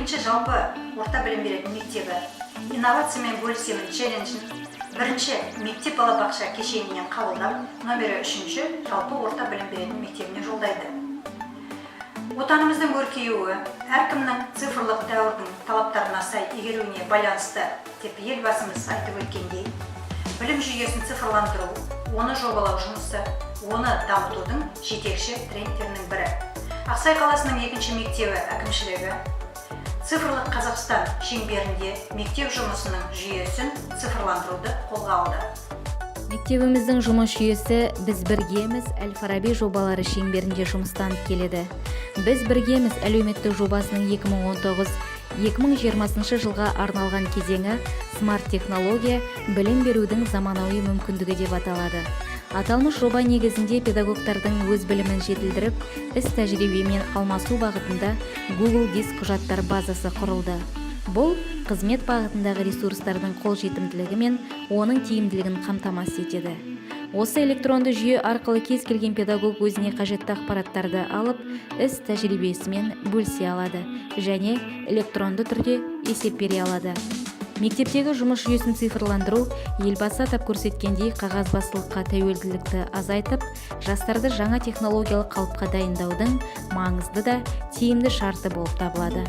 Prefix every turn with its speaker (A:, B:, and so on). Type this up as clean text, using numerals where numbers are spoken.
A: екінші жалпы орта білім беретін мектебі инновациямен бөлісемін челленджін бірінші мектеп балабақша кешенінен қабылдап, номері 3-ші жалпы орта білім беретін мектебіне жолдайды. Отанымыздың өркеюі әркімнің цифрлық дәуірдің талаптарына сай игеруіне байланысты деп елбасымыз айтып өткендей, білім жүйесін цифрландыру, оны жобалау жұмысы, оны дамытудың жетекші трендтерінің бірі. Ақсай қаласының 2-ші мектебі әкімшілігі цифрлық Қазақстан шеңберінде мектеп жұмысының жүйесін цифрландыруды қолға алды.
B: Мектебіміздің жұмыс жүйесі «Біз біргеміз» Әл-Фараби жобалары шеңберінде жұмыстанып келеді. «Біз біргеміз» әлеуметтік жобасының 2019-2020 жылға арналған кезеңі смарт технология білім берудің заманауи мүмкіндігі деп аталады. Аталмыш жоба негізінде педагогтардың өз білімін жетілдіріп, іс-тәжірибемен алмасу бағытында Google Диск құжаттар базасы құрылды. Бұл қызмет бағытындағы ресурстардың қолжетімділігі мен оның тиімділігін қамтамасыз етеді. Осы электронды жүйе арқылы кез келген педагог өзіне қажетті ақпараттарды алып, іс-тәжірибесімен бөлісе алады және электронды түрде есеп бере алады. Мектептегі жұмыс жүйесін цифрландыру елбасы атап көрсеткендей қағазбастылыққа тәуелділікті азайтып, жастарды жаңа технологиялық қалыпқа дайындаудың маңызды да тиімді шарты болып табылады.